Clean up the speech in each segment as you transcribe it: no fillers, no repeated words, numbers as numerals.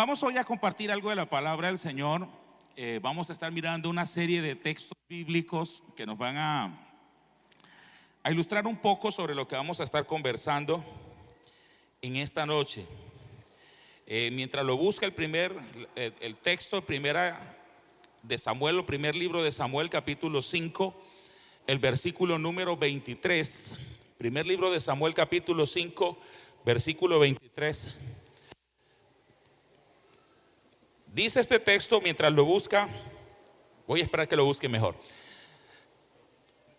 Vamos hoy a compartir algo de la palabra del Señor. Vamos a estar mirando una serie de textos bíblicos que nos van a ilustrar un poco sobre lo que vamos a estar conversando en esta noche. Mientras lo busca el texto, primera de Samuel, el primer libro de Samuel, capítulo 5, el versículo número 23. Primer libro de Samuel, capítulo 5, versículo 23. Dice este texto, mientras lo busca, voy a esperar que lo busque mejor.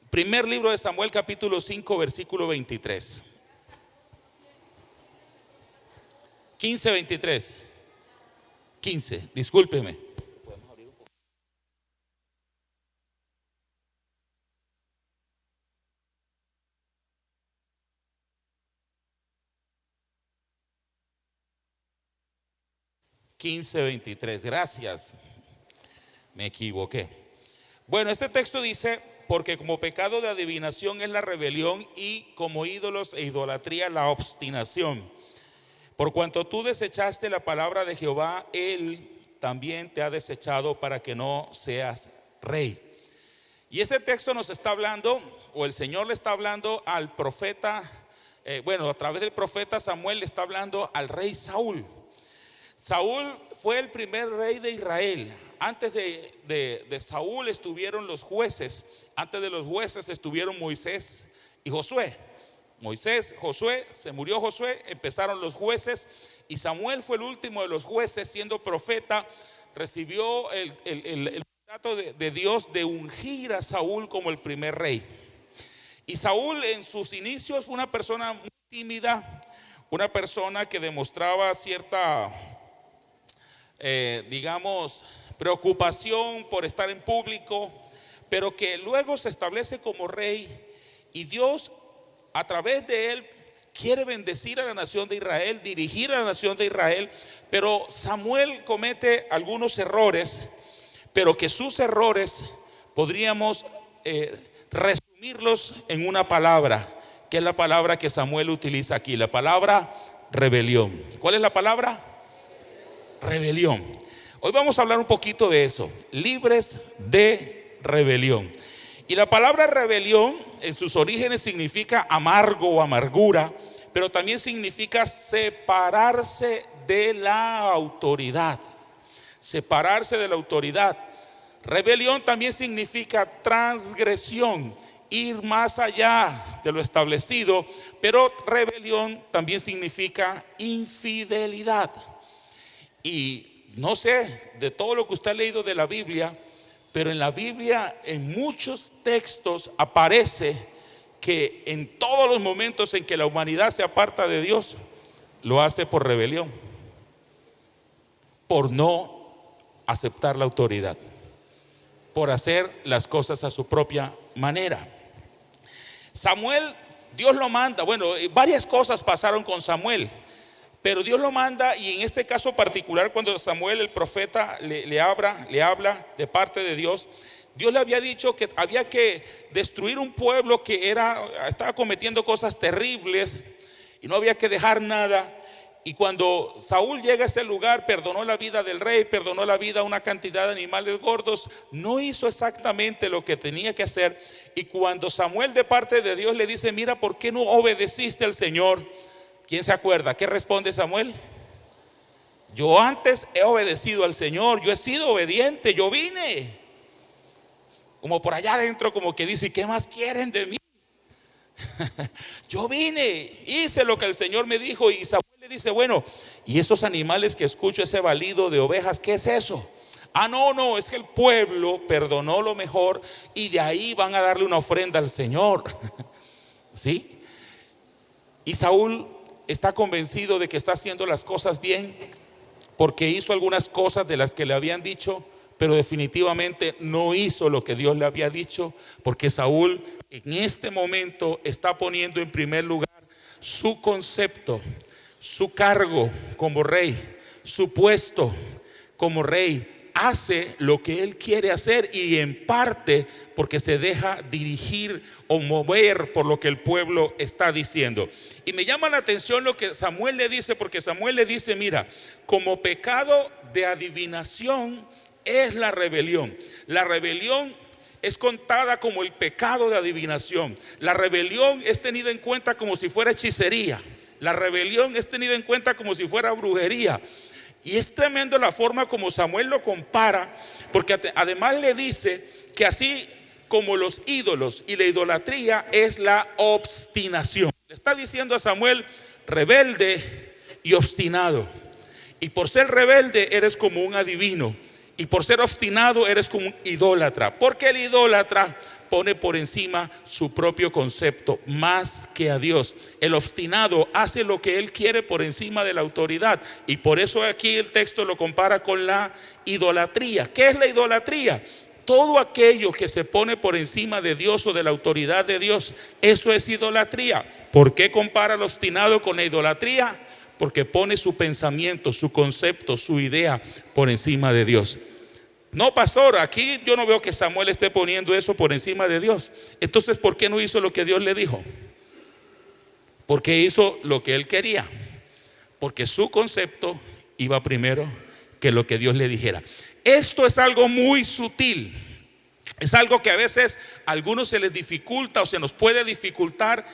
Primer libro de Samuel, capítulo 5, versículo 23. 15, 23. 15, discúlpeme. 15:23, gracias, me equivoqué. Bueno, este texto dice: porque como pecado de adivinación es la rebelión, y como ídolos e idolatría la obstinación. Por cuanto tú desechaste la palabra de Jehová, Él también te ha desechado para que no seas rey. Y este texto nos está hablando, o el Señor le está hablando al profeta, a través del profeta Samuel le está hablando al rey Saúl. Saúl fue el primer rey de Israel. Antes de Saúl estuvieron los jueces. Antes de los jueces estuvieron Moisés y Josué. Se murió Josué, empezaron los jueces, y Samuel fue el último de los jueces. Siendo profeta, recibió el mandato de Dios de ungir a Saúl como el primer rey. Y Saúl en sus inicios fue una persona muy tímida, una persona que demostraba cierta preocupación por estar en público, pero que luego se establece como rey, y Dios a través de él quiere bendecir a la nación de Israel, dirigir a la nación de Israel. Pero Samuel comete algunos errores, pero que sus errores podríamos resumirlos en una palabra, que es la palabra que Samuel utiliza aquí, la palabra rebelión. ¿Cuál es la palabra? Rebelión. Hoy vamos a hablar un poquito de eso, libres de rebelión. Y la palabra rebelión en sus orígenes significa amargo o amargura, pero también significa separarse de la autoridad. Separarse de la autoridad. Rebelión también significa transgresión, ir más allá de lo establecido, pero rebelión también significa infidelidad. Y no sé de todo lo que usted ha leído de la Biblia, pero en la Biblia en muchos textos aparece que en todos los momentos en que la humanidad se aparta de Dios, lo hace por rebelión, por no aceptar la autoridad, por hacer las cosas a su propia manera. Samuel, Dios lo manda. Varias cosas pasaron con Samuel, pero Dios lo manda, y en este caso particular, cuando Samuel el profeta le habla de parte de Dios, Dios le había dicho que había que destruir un pueblo que estaba cometiendo cosas terribles y no había que dejar nada. Y cuando Saúl llega a ese lugar, perdonó la vida del rey, perdonó la vida a una cantidad de animales gordos, no hizo exactamente lo que tenía que hacer. Y cuando Samuel de parte de Dios le dice: mira, ¿por qué no obedeciste al Señor? ¿Quién se acuerda? ¿Qué responde Samuel? Yo antes he obedecido al Señor, yo he sido obediente, yo vine. Como por allá adentro, como que dice: ¿qué más quieren de mí? Yo vine, hice lo que el Señor me dijo. Y Samuel le dice: bueno, ¿y esos animales que escucho, ese balido de ovejas, qué es eso? No, es que el pueblo perdonó lo mejor y de ahí van a darle una ofrenda al Señor. ¿Sí? Y Saúl está convencido de que está haciendo las cosas bien, porque hizo algunas cosas de las que le habían dicho, pero definitivamente no hizo lo que Dios le había dicho, porque Saúl en este momento está poniendo en primer lugar su concepto, su cargo como rey, su puesto como rey, hace lo que él quiere hacer, y en parte porque se deja dirigir o mover por lo que el pueblo está diciendo. Y me llama la atención lo que Samuel le dice, porque Samuel le dice: mira, como pecado de adivinación es la rebelión. La rebelión es contada como el pecado de adivinación. La rebelión es tenida en cuenta como si fuera hechicería. La rebelión es tenida en cuenta como si fuera brujería. Y es tremendo la forma como Samuel lo compara, porque además le dice que así como los ídolos y la idolatría es la obstinación. Le está diciendo a Samuel: rebelde y obstinado. Y por ser rebelde eres como un adivino, y por ser obstinado eres como un idólatra, porque el idólatra pone por encima su propio concepto más que a Dios. El obstinado hace lo que él quiere por encima de la autoridad, y por eso aquí el texto lo compara con la idolatría. ¿Qué es la idolatría? Todo aquello que se pone por encima de Dios o de la autoridad de Dios, eso es idolatría. ¿Por qué compara el obstinado con la idolatría? Porque pone su pensamiento, su concepto, su idea por encima de Dios. No, pastor, aquí yo no veo que Samuel esté poniendo eso por encima de Dios. Entonces, ¿por qué no hizo lo que Dios le dijo? Porque hizo lo que él quería, porque su concepto iba primero que lo que Dios le dijera. Esto es algo muy sutil. Es algo que a veces a algunos se les dificulta o se nos puede dificultar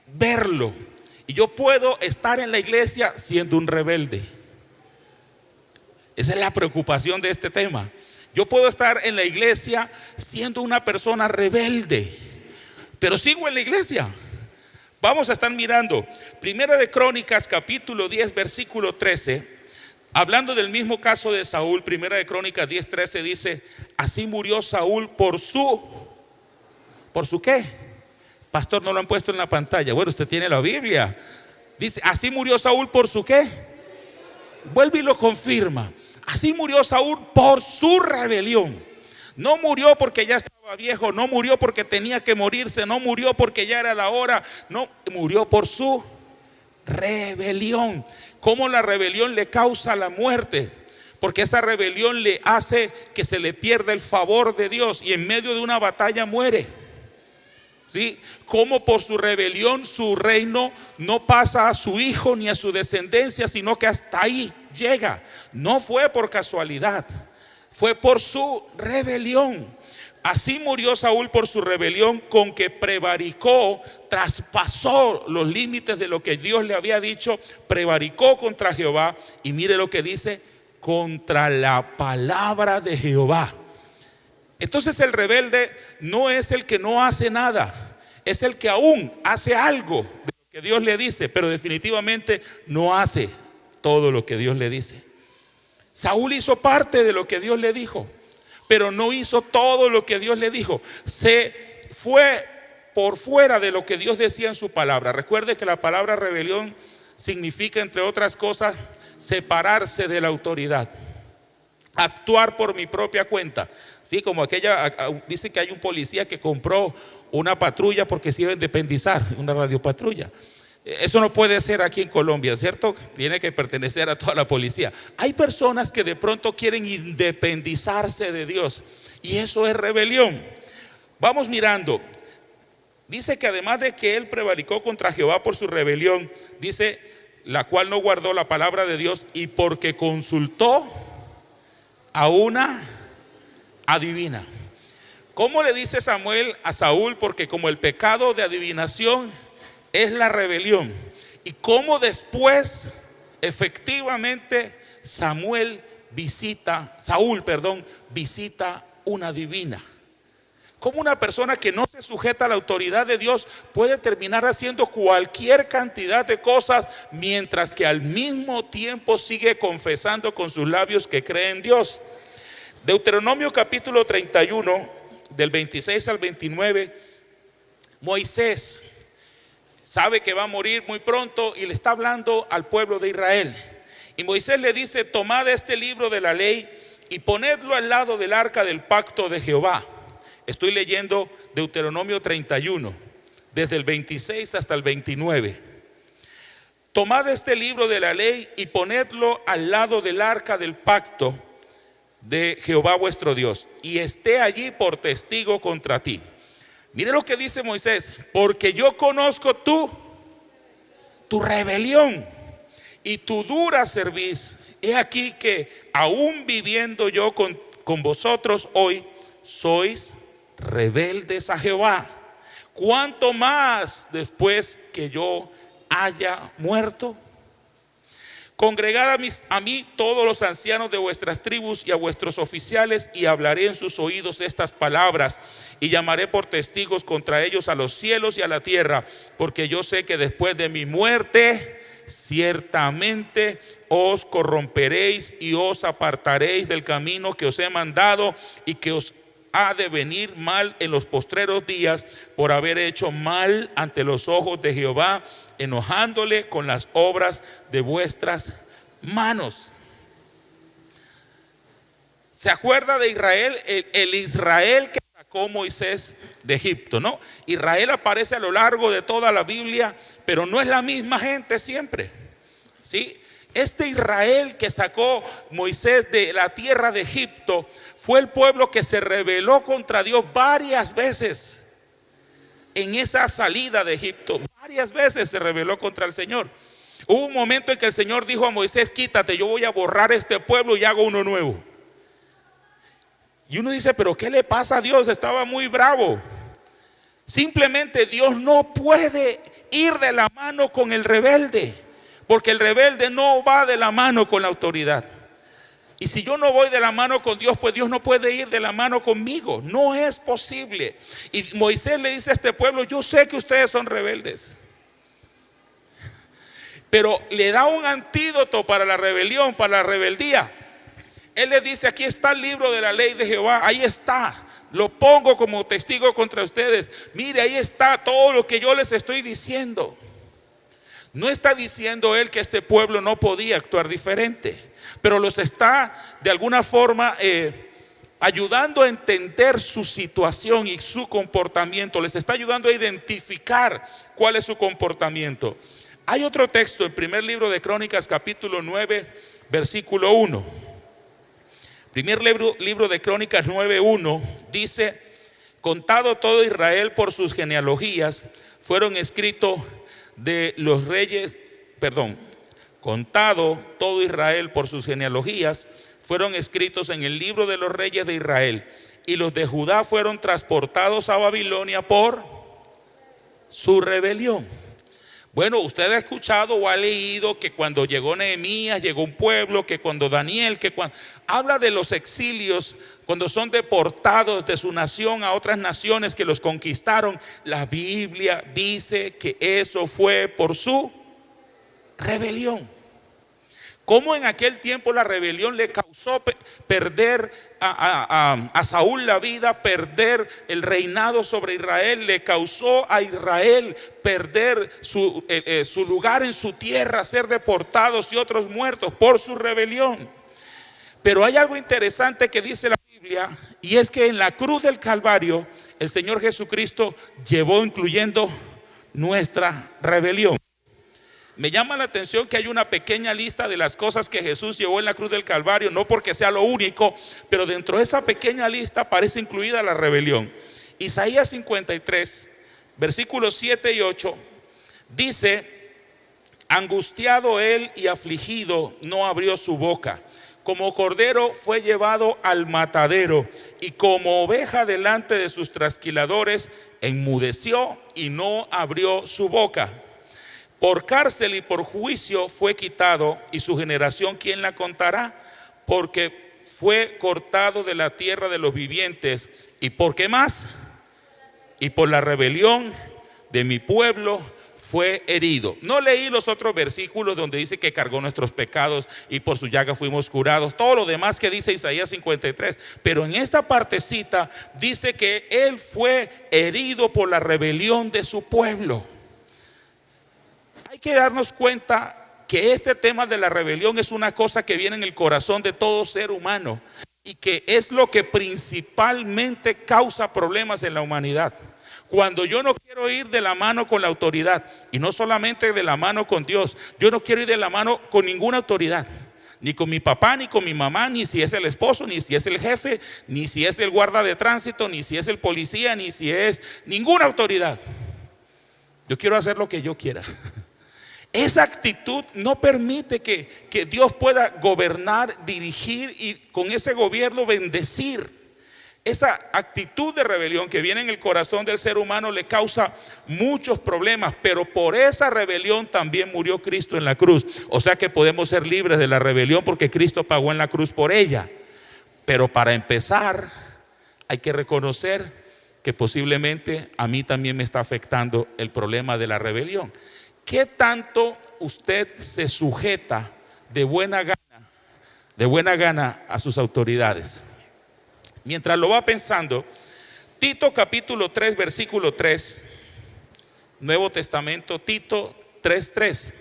verlo. Y yo puedo estar en la iglesia siendo un rebelde. Esa es la preocupación de este tema. Yo puedo estar en la iglesia siendo una persona rebelde, pero sigo en la iglesia. Vamos a estar mirando Primera de Crónicas capítulo 10 versículo 13, hablando del mismo caso de Saúl. Primera de Crónicas 10:13 dice: así murió Saúl ¿por su qué? Pastor, no lo han puesto en la pantalla. Bueno, usted tiene la Biblia. Dice: así murió Saúl ¿por su qué? Vuelve y lo confirma. Así murió Saúl por su rebelión. No murió porque ya estaba viejo, no murió porque tenía que morirse, no murió porque ya era la hora. No, murió por su rebelión. ¿Cómo la rebelión le causa la muerte? Porque esa rebelión le hace que se le pierda el favor de Dios, y en medio de una batalla muere. ¿Sí? Como por su rebelión su reino no pasa a su hijo ni a su descendencia, sino que hasta ahí llega. No fue por casualidad, fue por su rebelión. Así murió Saúl por su rebelión, con que prevaricó, traspasó los límites de lo que Dios le había dicho, prevaricó contra Jehová. Y mire lo que dice: contra la palabra de Jehová. Entonces el rebelde no es el que no hace nada, es el que aún hace algo de lo que Dios le dice, pero definitivamente no hace todo lo que Dios le dice. Saúl hizo parte de lo que Dios le dijo, pero no hizo todo lo que Dios le dijo. Se fue por fuera de lo que Dios decía en su palabra. Recuerde que la palabra rebelión significa, entre otras cosas, separarse de la autoridad, actuar por mi propia cuenta. Sí, como dice que hay un policía que compró una patrulla porque se iba a independizar, una radiopatrulla. Eso no puede ser aquí en Colombia, ¿cierto? Tiene que pertenecer a toda la policía. Hay personas que de pronto quieren independizarse de Dios, y eso es rebelión. Vamos mirando. Dice que además de que él prevaricó contra Jehová por su rebelión, dice: la cual no guardó la palabra de Dios, y porque consultó a una adivina. ¿Cómo le dice Samuel a Saúl? Porque como el pecado de adivinación es la rebelión, y cómo después efectivamente Saúl visita una adivina. Cómo una persona que no se sujeta a la autoridad de Dios puede terminar haciendo cualquier cantidad de cosas, mientras que al mismo tiempo sigue confesando con sus labios que cree en Dios. Deuteronomio capítulo 31, del 26 al 29, Moisés sabe que va a morir muy pronto y le está hablando al pueblo de Israel. Y Moisés le dice: tomad este libro de la ley y ponedlo al lado del arca del pacto de Jehová. Estoy leyendo Deuteronomio 31, desde el 26 hasta el 29. Tomad este libro de la ley y ponedlo al lado del arca del pacto de Jehová vuestro Dios, y esté allí por testigo contra ti. Mire lo que dice Moisés: porque yo conozco tu rebelión y tu dura cerviz. He aquí que aún viviendo yo con vosotros hoy, sois rebeldes a Jehová. ¿Cuánto más después que yo haya muerto? Congregad a mí todos los ancianos de vuestras tribus y a vuestros oficiales, y hablaré en sus oídos estas palabras, y llamaré por testigos contra ellos a los cielos y a la tierra, porque yo sé que después de mi muerte ciertamente os corromperéis y os apartaréis del camino que os he mandado, y que os ha de venir mal en los postreros días por haber hecho mal ante los ojos de Jehová, enojándole con las obras de vuestras manos. ¿Se acuerda de Israel? El Israel que sacó Moisés de Egipto, ¿no? Israel aparece a lo largo de toda la Biblia, pero no es la misma gente siempre, ¿sí? Este Israel que sacó Moisés de la tierra de Egipto fue el pueblo que se rebeló contra Dios varias veces. En esa salida de Egipto, varias veces se rebeló contra el Señor. Hubo un momento en que el Señor dijo a Moisés: quítate, yo voy a borrar este pueblo y hago uno nuevo. Y uno dice: pero ¿qué le pasa a Dios? Estaba muy bravo. Simplemente Dios no puede ir de la mano con el rebelde, porque el rebelde no va de la mano con la autoridad. Y si yo no voy de la mano con Dios, pues Dios no puede ir de la mano conmigo. No es posible. Y Moisés le dice a este pueblo: yo sé que ustedes son rebeldes, pero le da un antídoto para la rebelión, para la rebeldía. Él le dice: aquí está el libro de la ley de Jehová, ahí está, lo pongo como testigo contra ustedes. Mire, ahí está todo lo que yo les estoy diciendo. No está diciendo él que este pueblo no podía actuar diferente, pero los está de alguna forma ayudando a entender su situación y su comportamiento. Les está ayudando a identificar cuál es su comportamiento. Hay otro texto en primer libro de Crónicas, capítulo 9, versículo 1. Primer libro de Crónicas 9:1 dice: contado todo Israel por sus genealogías, fueron escritos de los reyes, contado todo Israel por sus genealogías, fueron escritos en el libro de los reyes de Israel, y los de Judá fueron transportados a Babilonia por su rebelión. Bueno, usted ha escuchado o ha leído que cuando llegó Nehemías, llegó un pueblo, que cuando Daniel, habla de los exilios, cuando son deportados de su nación a otras naciones que los conquistaron. La Biblia dice que eso fue por su rebelión. Como en aquel tiempo la rebelión le causó perder a Saúl la vida, perder el reinado sobre Israel, le causó a Israel perder su lugar en su tierra, ser deportados y otros muertos por su rebelión. Pero hay algo interesante que dice la Biblia, y es que en la cruz del Calvario el Señor Jesucristo llevó incluyendo nuestra rebelión. Me llama la atención que hay una pequeña lista de las cosas que Jesús llevó en la cruz del Calvario, no porque sea lo único, pero dentro de esa pequeña lista aparece incluida la rebelión. Isaías 53, versículos 7 y 8, dice: angustiado él y afligido, no abrió su boca. Como cordero fue llevado al matadero, y como oveja delante de sus trasquiladores, enmudeció y no abrió su boca. Por cárcel y por juicio fue quitado, y su generación ¿quién la contará? Porque fue cortado de la tierra de los vivientes. ¿Y por qué más? Y por la rebelión de mi pueblo fue herido. No leí los otros versículos donde dice que cargó nuestros pecados y por su llaga fuimos curados, todo lo demás que dice Isaías 53, pero en esta partecita dice que él fue herido por la rebelión de su pueblo. Hay que darnos cuenta que este tema de la rebelión es una cosa que viene en el corazón de todo ser humano, y que es lo que principalmente causa problemas en la humanidad. Cuando yo no quiero ir de la mano con la autoridad, y no solamente de la mano con Dios, yo no quiero ir de la mano con ninguna autoridad. ni con mi papá, ni con mi mamá, ni si es el esposo, ni si es el jefe, ni si es el guarda de tránsito, ni si es el policía, ni si es ninguna autoridad. Yo quiero hacer lo que yo quiera. Esa actitud no permite que Dios pueda gobernar, dirigir y con ese gobierno bendecir. Esa actitud de rebelión que viene en el corazón del ser humano le causa muchos problemas, pero por esa rebelión también murió Cristo en la cruz. O sea que podemos ser libres de la rebelión porque Cristo pagó en la cruz por ella. Pero para empezar hay que reconocer que posiblemente a mí también me está afectando el problema de la rebelión. ¿Qué tanto usted se sujeta de buena gana a sus autoridades? Mientras lo va pensando, Tito capítulo 3, versículo 3, Nuevo Testamento, Tito 3:3.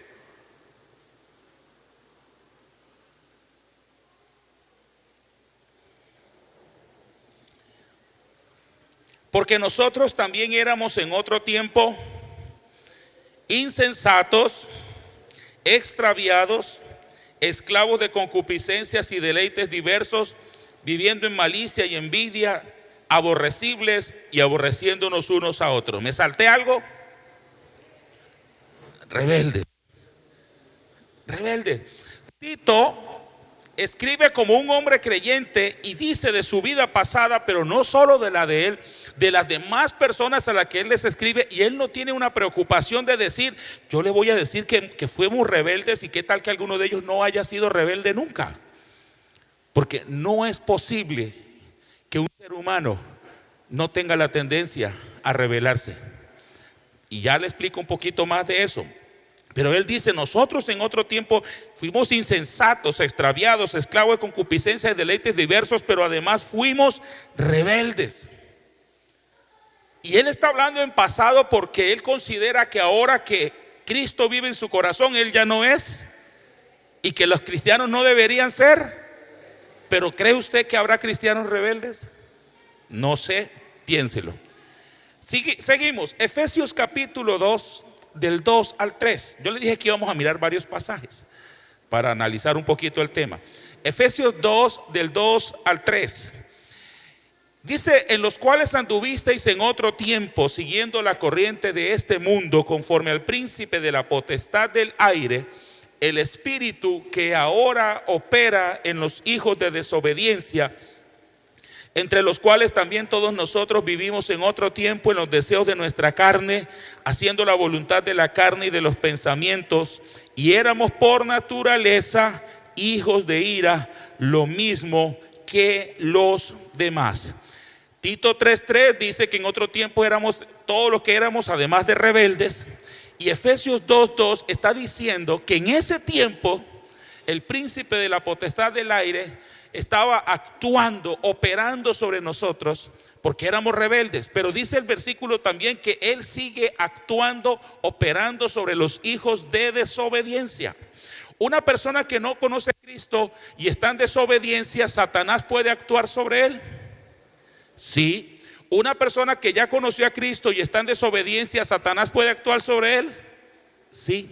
Porque nosotros también éramos en otro tiempo insensatos, extraviados, esclavos de concupiscencias y deleites diversos, viviendo en malicia y envidia, aborrecibles y aborreciéndonos unos a otros. ¿Me salté algo? Rebeldes. Tito escribe como un hombre creyente y dice de su vida pasada, pero no solo de la de él, de las demás personas a las que él les escribe, y él no tiene una preocupación de decir, yo le voy a decir que fuimos rebeldes y qué tal que alguno de ellos no haya sido rebelde nunca. Porque no es posible que un ser humano no tenga la tendencia a rebelarse. Y ya le explico un poquito más de eso. Pero él dice, nosotros en otro tiempo fuimos insensatos, extraviados, esclavos de concupiscencia y deleites diversos, pero además fuimos rebeldes. Y él está hablando en pasado porque él considera que ahora que Cristo vive en su corazón, él ya no es. Y que los cristianos no deberían ser. Pero ¿cree usted que habrá cristianos rebeldes? No sé, piénselo. Seguimos, Efesios capítulo 2, del 2 al 3. Yo le dije que íbamos a mirar varios pasajes para analizar un poquito el tema. Efesios 2, del 2 al 3. Dice, en los cuales anduvisteis en otro tiempo, siguiendo la corriente de este mundo, conforme al príncipe de la potestad del aire, el espíritu que ahora opera en los hijos de desobediencia, entre los cuales también todos nosotros vivimos en otro tiempo en los deseos de nuestra carne, haciendo la voluntad de la carne y de los pensamientos, y éramos por naturaleza hijos de ira, lo mismo que los demás. Tito 3:3 dice que en otro tiempo éramos todos los que éramos, además de rebeldes. Y Efesios 2:2 está diciendo que en ese tiempo el príncipe de la potestad del aire estaba actuando, operando sobre nosotros porque éramos rebeldes. Pero dice el versículo también que él sigue actuando, operando sobre los hijos de desobediencia. Una persona que no conoce a Cristo y está en desobediencia, ¿Satanás puede actuar sobre él? Sí. Una persona que ya conoció a Cristo y está en desobediencia, ¿Satanás puede actuar sobre él? Sí.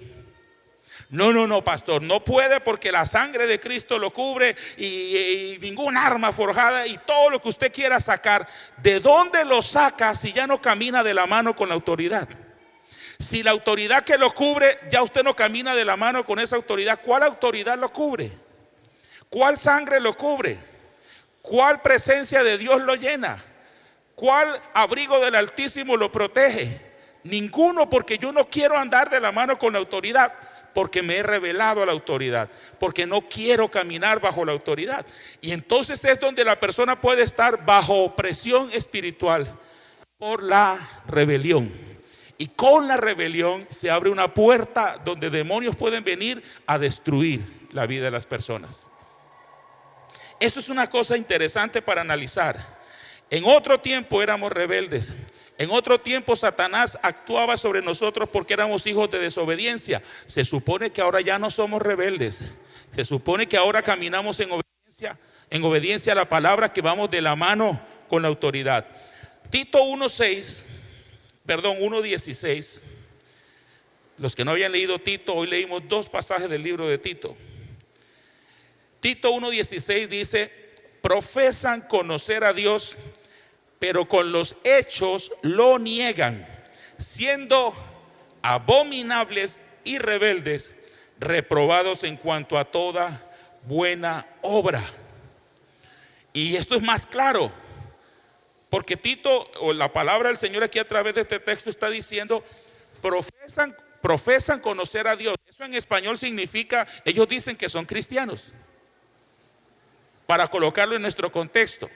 No, pastor, no puede porque la sangre de Cristo lo cubre y ningún arma forjada y todo lo que usted quiera sacar. ¿De dónde lo saca si ya no camina de la mano con la autoridad? Si la autoridad que lo cubre, ya usted no camina de la mano con esa autoridad, ¿cuál autoridad lo cubre? ¿Cuál sangre lo cubre? ¿Cuál presencia de Dios lo llena? ¿Cuál abrigo del Altísimo lo protege? Ninguno, porque yo no quiero andar de la mano con la autoridad, porque me he rebelado a la autoridad, porque no quiero caminar bajo la autoridad. Y entonces es donde la persona puede estar bajo opresión espiritual por la rebelión. Y con la rebelión se abre una puerta donde demonios pueden venir a destruir la vida de las personas. Eso es una cosa interesante para analizar. En otro tiempo éramos rebeldes. En otro tiempo Satanás actuaba sobre nosotros porque éramos hijos de desobediencia. Se supone que ahora ya no somos rebeldes. Se supone que ahora caminamos en obediencia a la palabra, que vamos de la mano con la autoridad. Tito 1:16. Los que no habían leído Tito, hoy leímos dos pasajes del libro de Tito. Tito 1:16 dice: profesan conocer a Dios, pero con los hechos lo niegan, siendo abominables y rebeldes, reprobados en cuanto a toda buena obra. Y esto es más claro, porque Tito, o la palabra del Señor aquí a través de este texto, está diciendo: profesan conocer a Dios. Eso en español significa, ellos dicen que son cristianos, para colocarlo en nuestro contexto.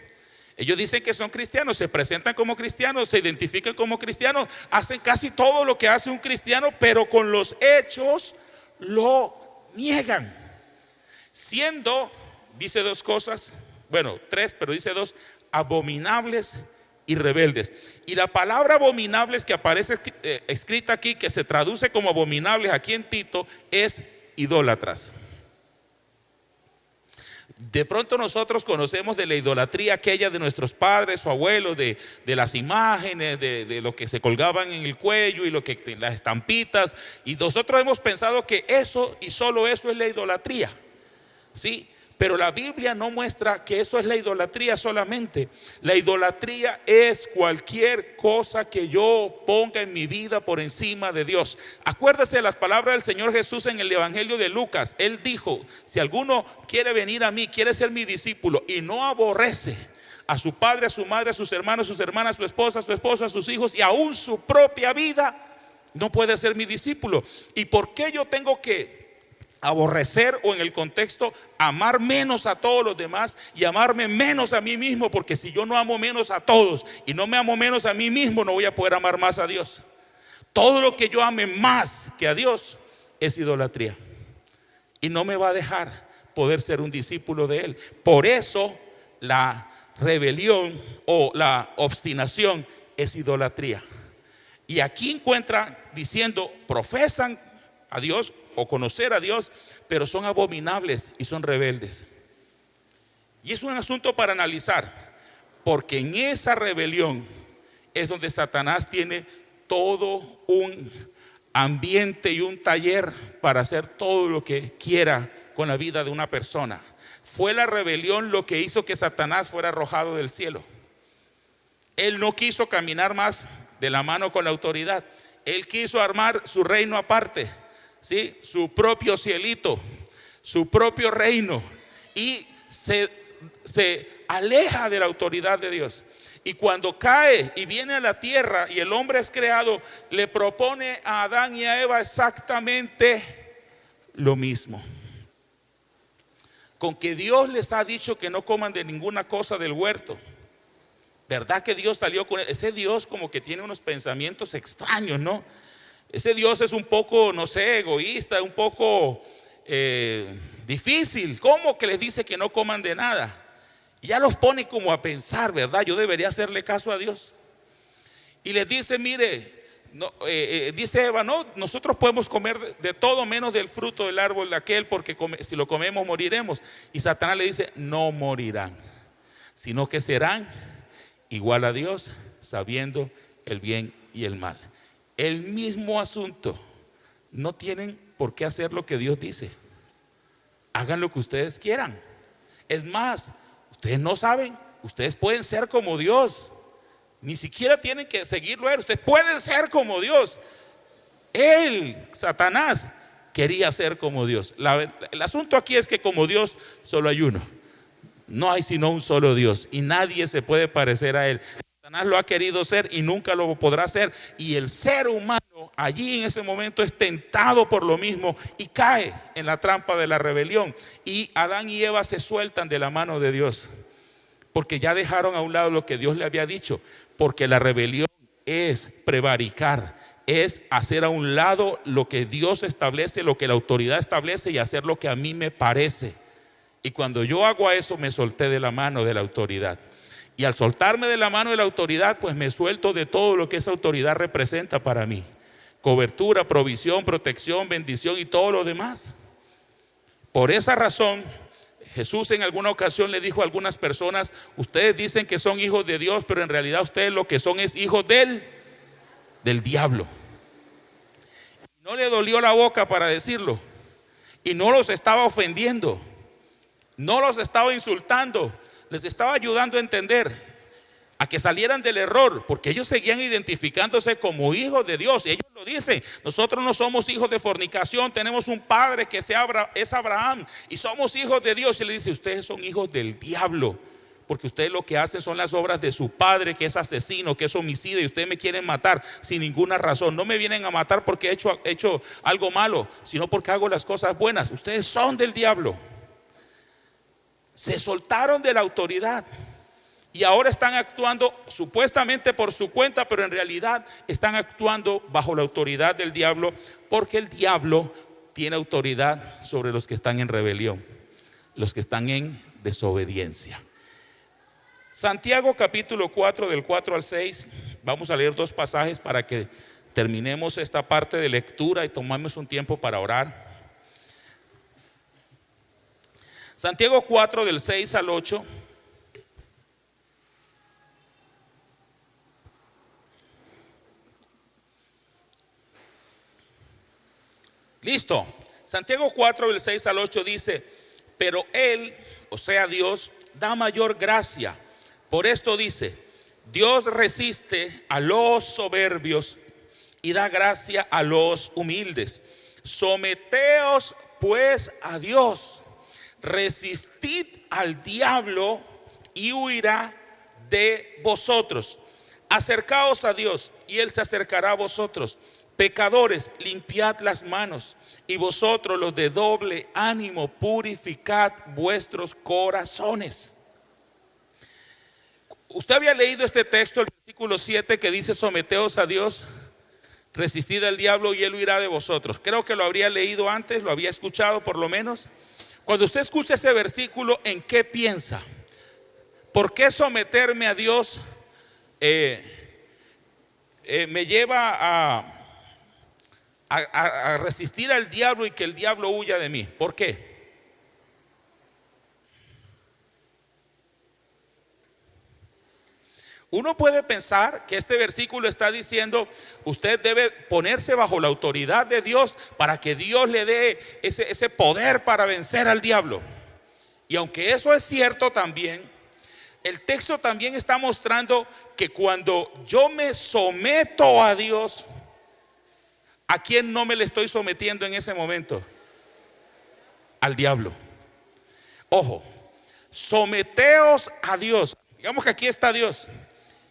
Ellos dicen que son cristianos, se presentan como cristianos, se identifican como cristianos, hacen casi todo lo que hace un cristiano, pero con los hechos lo niegan. Siendo, dice dos cosas, bueno, tres, pero dice dos: abominables y rebeldes. Y la palabra abominables que aparece escrita aquí, que se traduce como abominables aquí en Tito, es idólatras. De pronto nosotros conocemos de la idolatría aquella de nuestros padres o abuelos, de las imágenes, de lo que se colgaban en el cuello y las estampitas, y nosotros hemos pensado que eso y solo eso es la idolatría, ¿sí? Pero la Biblia no muestra que eso es la idolatría solamente. La idolatría es cualquier cosa que yo ponga en mi vida por encima de Dios. Acuérdese de las palabras del Señor Jesús en el Evangelio de Lucas. Él dijo: si alguno quiere venir a mí, quiere ser mi discípulo, y no aborrece a su padre, a su madre, a sus hermanos, sus hermanas, a su esposa, a sus hijos y aún su propia vida, no puede ser mi discípulo. ¿Y por qué yo tengo que aborrecer, o en el contexto, amar menos a todos los demás y amarme menos a mí mismo? Porque si yo no amo menos a todos y no me amo menos a mí mismo, no voy a poder amar más a Dios. Todo lo que yo ame más que a Dios es idolatría, y no me va a dejar poder ser un discípulo de Él. Por eso la rebelión o la obstinación es idolatría. Y aquí encuentra diciendo: profesan a Dios o conocer a Dios, pero son abominables y son rebeldes. Y es un asunto para analizar, porque en esa rebelión es donde Satanás tiene todo un ambiente y un taller para hacer todo lo que quiera con la vida de una persona. Fue la rebelión lo que hizo que Satanás fuera arrojado del cielo. Él no quiso caminar más de la mano con la autoridad. Él quiso armar su reino aparte, ¿sí? Su propio cielito, su propio reino, y se aleja de la autoridad de Dios. Y cuando cae y viene a la tierra y el hombre es creado, le propone a Adán y a Eva exactamente lo mismo. Con que Dios les ha dicho que no coman de ninguna cosa del huerto. ¿Verdad que Dios salió con él? Ese Dios como que tiene unos pensamientos extraños, ¿no? Ese Dios es un poco, no sé, egoísta, un poco difícil. ¿Cómo que les dice que no coman de nada? Y ya los pone como a pensar, ¿verdad? Yo debería hacerle caso a Dios. Y les dice: mire, no, dice Eva: no, nosotros podemos comer de todo menos del fruto del árbol de aquel, porque si lo comemos moriremos. Y Satanás le dice: no morirán, sino que serán igual a Dios, sabiendo el bien y el mal. El mismo asunto. No tienen por qué hacer lo que Dios dice. Hagan lo que ustedes quieran. Es más, ustedes no saben, ustedes pueden ser como Dios. Ni siquiera tienen que seguirlo a Él. Ustedes pueden ser como Dios. Él, Satanás, quería ser como Dios. El asunto aquí es que como Dios solo hay uno. No hay sino un solo Dios, y nadie se puede parecer a Él. Satanás lo ha querido ser y nunca lo podrá ser. Y el ser humano allí en ese momento es tentado por lo mismo y cae en la trampa de la rebelión. Y Adán y Eva se sueltan de la mano de Dios, porque ya dejaron a un lado lo que Dios le había dicho. Porque la rebelión es prevaricar, es hacer a un lado lo que Dios establece, lo que la autoridad establece, y hacer lo que a mí me parece. Y cuando yo hago eso, me solté de la mano de la autoridad. Y al soltarme de la mano de la autoridad, pues me suelto de todo lo que esa autoridad representa para mí: cobertura, provisión, protección, bendición y todo lo demás. Por esa razón, Jesús en alguna ocasión le dijo a algunas personas: ustedes dicen que son hijos de Dios, pero en realidad ustedes lo que son es hijos del diablo. No le dolió la boca para decirlo, y no los estaba ofendiendo. No los estaba insultando, les estaba ayudando a entender, a que salieran del error, porque ellos seguían identificándose como hijos de Dios. Y ellos lo dicen: nosotros no somos hijos de fornicación, tenemos un padre que es Abraham y somos hijos de Dios. Y le dice: ustedes son hijos del diablo, porque ustedes lo que hacen son las obras de su padre, que es asesino, que es homicida, y ustedes me quieren matar sin ninguna razón. No me vienen a matar porque he hecho algo malo, sino porque hago las cosas buenas. Ustedes son del diablo. Se soltaron de la autoridad y ahora están actuando supuestamente por su cuenta, pero en realidad están actuando bajo la autoridad del diablo, porque el diablo tiene autoridad sobre los que están en rebelión, los que están en desobediencia. Santiago capítulo 4, del 4 al 6, vamos a leer dos pasajes para que terminemos esta parte de lectura y tomamos un tiempo para orar. Santiago 4, del 6 al 8. Listo. Santiago 4, del 6 al 8 dice: pero Él, o sea Dios, da mayor gracia. Por esto dice: Dios resiste a los soberbios y da gracia a los humildes. Someteos pues a Dios. Resistid al diablo y huirá de vosotros. Acercaos a Dios y Él se acercará a vosotros. Pecadores, limpiad las manos, y vosotros los de doble ánimo, purificad vuestros corazones. Usted había leído este texto, el versículo 7, que dice: someteos a Dios, resistid al diablo y Él huirá de vosotros. Creo que lo habría leído antes, lo había escuchado por lo menos. Cuando usted escucha ese versículo, ¿en qué piensa? ¿Por qué someterme a Dios me lleva a resistir al diablo y que el diablo huya de mí? ¿Por qué? Uno puede pensar que este versículo está diciendo: usted debe ponerse bajo la autoridad de Dios para que Dios le dé ese poder para vencer al diablo. Y aunque eso es cierto también, el texto también está mostrando que cuando yo me someto a Dios, ¿a quién no me le estoy sometiendo en ese momento? Al diablo. Ojo, someteos a Dios. Digamos que aquí está Dios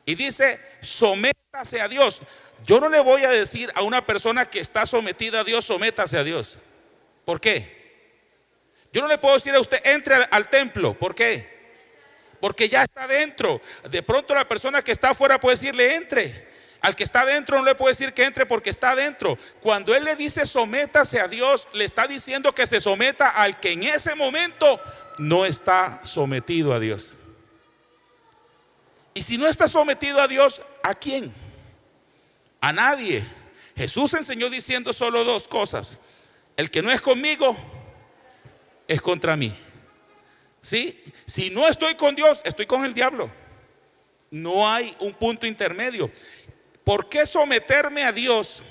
y dice: sométase a Dios. Yo no le voy a decir a una persona que está sometida a Dios: sométase a Dios. ¿Por qué? Yo no le puedo decir a usted: entre al templo. ¿Por qué? Porque ya está dentro. De pronto la persona que está afuera puede decirle: entre. Al que está dentro no le puede decir que entre porque está dentro. Cuando Él le dice sométase a Dios, le está diciendo que se someta al que en ese momento no está sometido a Dios. Y si no está sometido a Dios, ¿a quién? A nadie. Jesús enseñó diciendo solo dos cosas: el que no es conmigo es contra mí. ¿Sí? Si no estoy con Dios, estoy con el diablo. No hay un punto intermedio. ¿Por qué someterme a Dios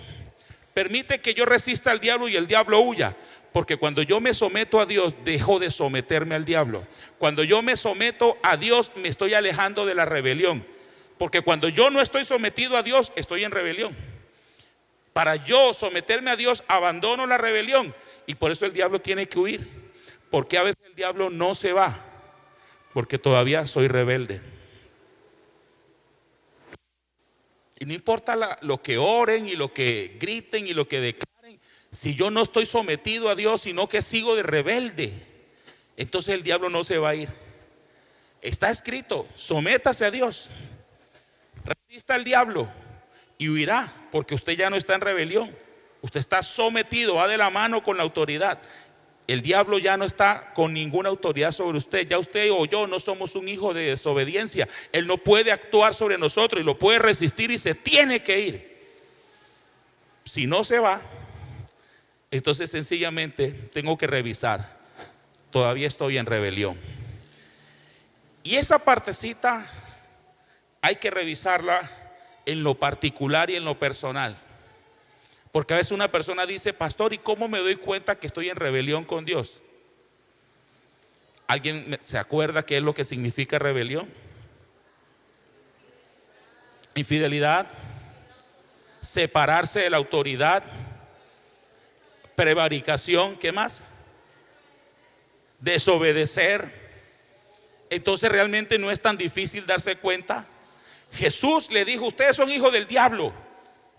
permite que yo resista al diablo y el diablo huya? Porque cuando yo me someto a Dios, dejo de someterme al diablo. Cuando yo me someto a Dios, me estoy alejando de la rebelión. Porque cuando yo no estoy sometido a Dios, estoy en rebelión. Para yo someterme a Dios, abandono la rebelión. Y por eso el diablo tiene que huir. Porque a veces el diablo no se va, porque todavía soy rebelde. Y no importa lo que oren y lo que griten y lo que declaren, si yo no estoy sometido a Dios, sino que sigo de rebelde, entonces el diablo no se va a ir. Está escrito: sométase a Dios, resista al diablo y huirá, porque usted ya no está en rebelión. Usted está sometido, va de la mano con la autoridad. El diablo ya no está con ninguna autoridad sobre usted. Ya usted o yo no somos un hijo de desobediencia. Él no puede actuar sobre nosotros y lo puede resistir y se tiene que ir. Si no se va, entonces sencillamente tengo que revisar: todavía estoy en rebelión. Y esa partecita hay que revisarla en lo particular y en lo personal. Porque a veces una persona dice: pastor, ¿y cómo me doy cuenta que estoy en rebelión con Dios? ¿Alguien se acuerda qué es lo que significa rebelión? Infidelidad, separarse de la autoridad, prevaricación, ¿qué más? Desobedecer. Entonces realmente no es tan difícil darse cuenta. Jesús le dijo: ustedes son hijos del diablo.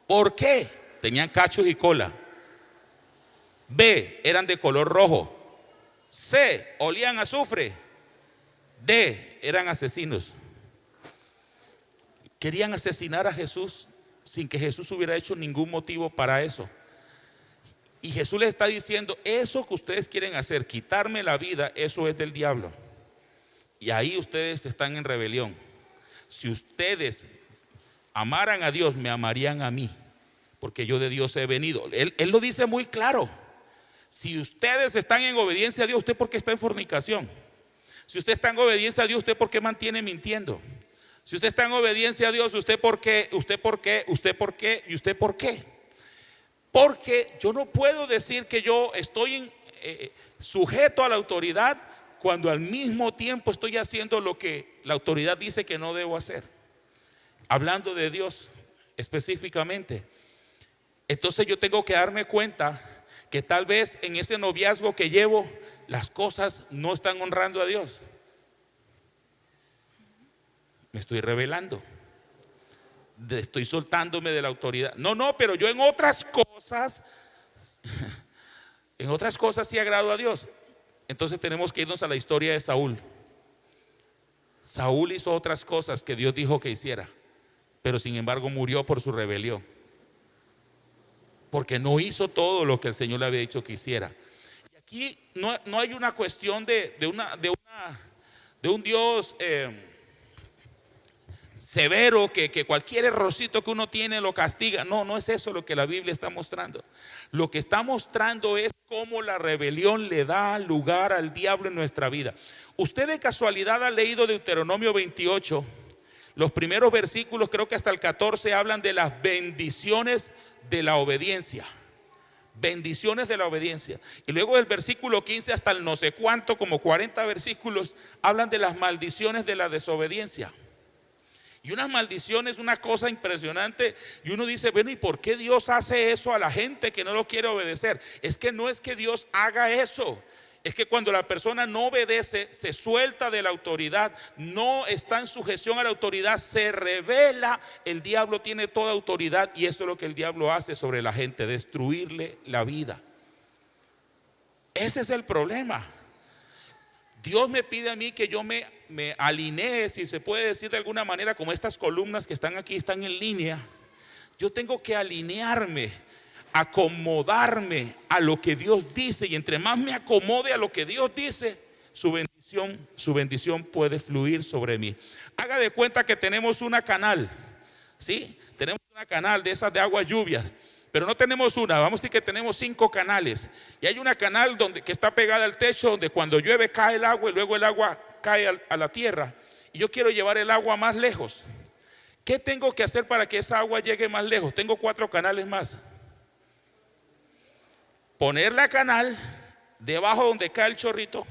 ¿Por qué? Tenían cachos y cola. B, eran de color rojo. C, olían a azufre. D, eran asesinos. Querían asesinar a Jesús sin que Jesús hubiera hecho ningún motivo para eso. Y Jesús les está diciendo: eso que ustedes quieren hacer, quitarme la vida, eso es del diablo. Y ahí ustedes están en rebelión. Si ustedes amaran a Dios, me amarían a mí, porque yo de Dios he venido. Él lo dice muy claro. Si ustedes están en obediencia a Dios, ¿usted por qué está en fornicación? Si usted está en obediencia a Dios, ¿usted por qué mantiene mintiendo? Si usted está en obediencia a Dios, ¿usted por qué? ¿Usted por qué? ¿Usted por qué? ¿Y usted por qué? Porque yo no puedo decir que yo estoy sujeto a la autoridad cuando al mismo tiempo estoy haciendo lo que la autoridad dice que no debo hacer. Hablando de Dios específicamente. Entonces yo tengo que darme cuenta que tal vez en ese noviazgo que llevo, las cosas no están honrando a Dios. Me estoy rebelando. Estoy soltándome de la autoridad. No, pero yo en otras cosas sí agrado a Dios. Entonces tenemos que irnos a la historia de Saúl. Saúl hizo otras cosas que Dios dijo que hiciera, pero sin embargo murió por su rebelión, porque no hizo todo lo que el Señor le había dicho que hiciera. Y aquí no hay una cuestión de un Dios severo que cualquier errorcito que uno tiene lo castiga. No es eso lo que la Biblia está mostrando. Lo que está mostrando es cómo la rebelión le da lugar al diablo en nuestra vida. Usted de casualidad ha leído Deuteronomio 28. Los primeros versículos, creo que hasta el 14, hablan de las bendiciones de la obediencia. Bendiciones de la obediencia. Y luego del versículo 15 hasta el no sé cuánto, como 40 versículos, hablan de las maldiciones de la desobediencia. Y una maldición es una cosa impresionante. Y uno dice: bueno, ¿y por qué Dios hace eso a la gente que no lo quiere obedecer? Es que no es que Dios haga eso. Es que cuando la persona no obedece, se suelta de la autoridad, no está en sujeción a la autoridad, se rebela. El diablo tiene toda autoridad, y eso es lo que el diablo hace sobre la gente: destruirle la vida. Ese es el problema. Dios me pide a mí que yo me alinee, si se puede decir de alguna manera, como estas columnas que están aquí están en línea. Yo tengo que alinearme, acomodarme a lo que Dios dice, y entre más me acomode a lo que Dios dice, su bendición puede fluir sobre mí. Haga de cuenta que tenemos una canal, ¿sí? Tenemos una canal de esas de aguas lluvias. Pero no tenemos una, vamos a decir que tenemos 5 canales. Y hay una canal que está pegada al techo, donde cuando llueve cae el agua y luego el agua cae a la tierra. Y yo quiero llevar el agua más lejos. ¿Qué tengo que hacer para que esa agua llegue más lejos? Tengo 4 canales más. Poner la canal debajo donde cae el chorrito,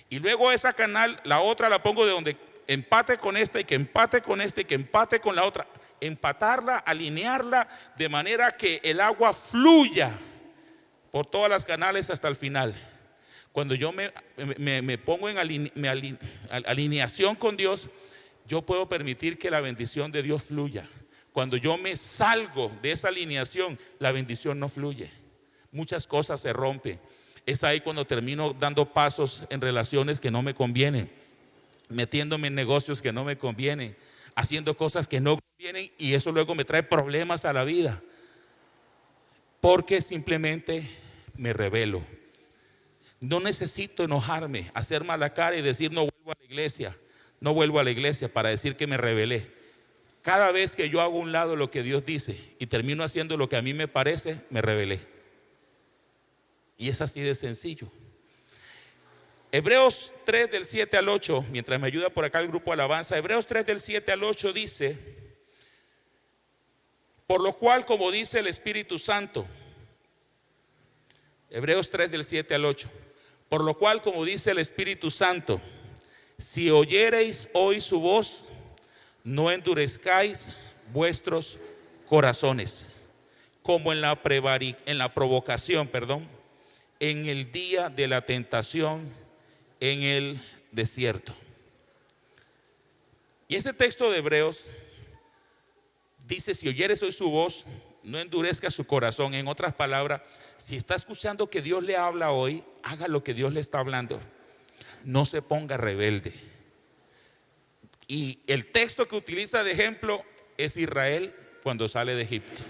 y luego esa canal, la otra la pongo de donde empate con esta, y que empate con esta, y que empate con la otra. Empatarla, alinearla de manera que el agua fluya por todas las canales hasta el final. Cuando yo me pongo en alineación con Dios, yo puedo permitir que la bendición de Dios fluya. Cuando yo me salgo de esa alineación, la bendición no fluye. Muchas cosas se rompen. Es ahí cuando termino dando pasos en relaciones que no me convienen, metiéndome en negocios que no me convienen, haciendo cosas que no convienen, y eso luego me trae problemas a la vida, porque simplemente me rebelo. No necesito enojarme, hacer mala cara y decir no vuelvo a la iglesia para decir que me rebelé. Cada vez que yo hago a un lado lo que Dios dice y termino haciendo lo que a mí me parece, me rebelé. Y es así de sencillo. Hebreos 3 del 7 al 8, mientras me ayuda por acá el grupo Alabanza, Hebreos 3 del 7 al 8 dice: por lo cual, como dice el Espíritu Santo, Hebreos 3 del 7 al 8, Por lo cual, como dice el Espíritu Santo, si oyereis hoy su voz, no endurezcáis vuestros corazones, como en la provocación, en el día de la tentación en el desierto. Y este texto de Hebreos dice: si oyeres hoy su voz, no endurezca su corazón. En otras palabras, si está escuchando que Dios le habla hoy, haga lo que Dios le está hablando. No se ponga rebelde. Y el texto que utiliza de ejemplo es Israel cuando sale de Egipto,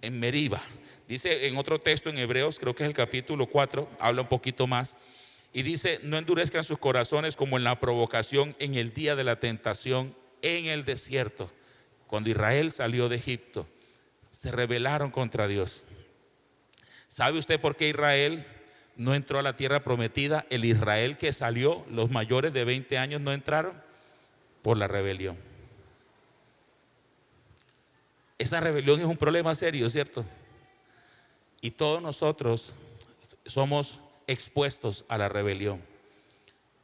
en Meriba. Dice en otro texto en Hebreos, creo que es el capítulo 4, habla un poquito más, y dice: no endurezcan sus corazones como en la provocación en el día de la tentación en el desierto. Cuando Israel salió de Egipto, se rebelaron contra Dios. ¿Sabe usted por qué Israel no entró a la tierra prometida? El Israel que salió, los mayores de 20 años no entraron por la rebelión. Esa rebelión es un problema serio, ¿cierto? Y todos nosotros somos expuestos a la rebelión.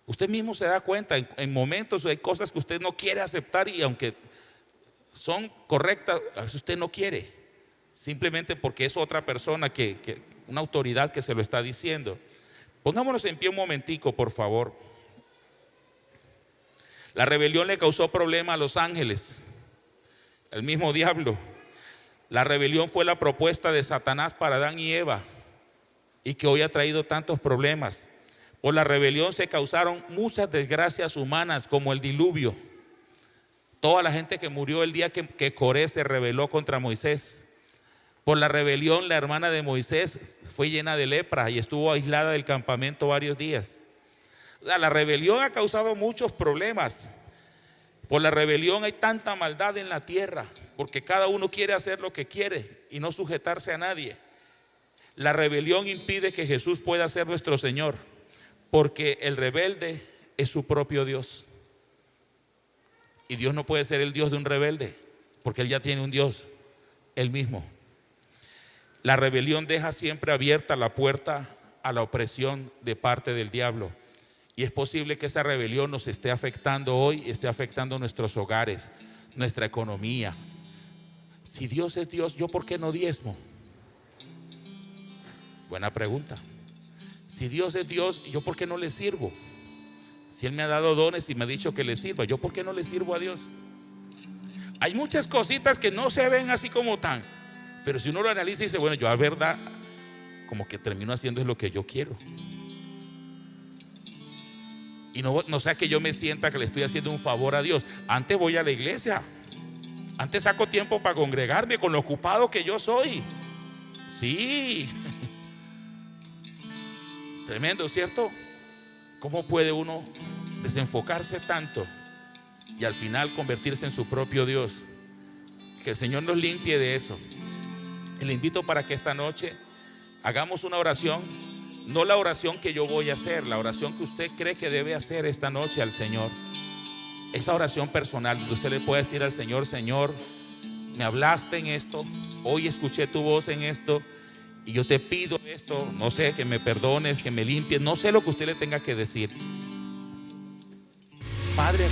Usted mismo se da cuenta, en momentos hay cosas que usted no quiere aceptar, y aunque son correctas, a veces usted no quiere, simplemente porque es otra persona, una autoridad que se lo está diciendo. Pongámonos en pie un momentico, por favor. La rebelión le causó problema a los ángeles, el mismo diablo. La rebelión fue la propuesta de Satanás para Adán y Eva, y que hoy ha traído tantos problemas. Por la rebelión se causaron muchas desgracias humanas, como el diluvio. Toda la gente que murió el día que Coré se rebeló contra Moisés. Por la rebelión, la hermana de Moisés fue llena de lepra y estuvo aislada del campamento varios días. La rebelión ha causado muchos problemas. Por la rebelión hay tanta maldad en la tierra, porque cada uno quiere hacer lo que quiere y no sujetarse a nadie. La rebelión impide que Jesús pueda ser nuestro Señor, porque el rebelde es su propio Dios. Y Dios no puede ser el Dios de un rebelde, porque Él ya tiene un Dios, Él mismo. La rebelión deja siempre abierta la puerta a la opresión de parte del diablo. Y es posible que esa rebelión nos esté afectando hoy, esté afectando nuestros hogares, nuestra economía. Si Dios es Dios, ¿yo por qué no diezmo? Buena pregunta. Si Dios es Dios, ¿yo por qué no le sirvo? Si Él me ha dado dones y me ha dicho que le sirva, ¿yo por qué no le sirvo a Dios? Hay muchas cositas que no se ven así como tan, pero si uno lo analiza y dice: bueno, yo a verdad como que termino haciendo es lo que yo quiero. Y no sea que yo me sienta que le estoy haciendo un favor a Dios. Antes voy a la iglesia, antes saco tiempo para congregarme, con lo ocupado que yo soy. Sí. Tremendo, ¿cierto? ¿Cómo puede uno desenfocarse tanto y al final convertirse en su propio Dios? Que el Señor nos limpie de eso. Y le invito para que esta noche hagamos una oración. No la oración que yo voy a hacer, la oración que usted cree que debe hacer esta noche al Señor. Esa oración personal donde usted le puede decir al Señor: Señor, me hablaste en esto, hoy escuché tu voz en esto, y yo te pido esto, no sé, que me perdones, que me limpies, no sé lo que usted le tenga que decir. Padre,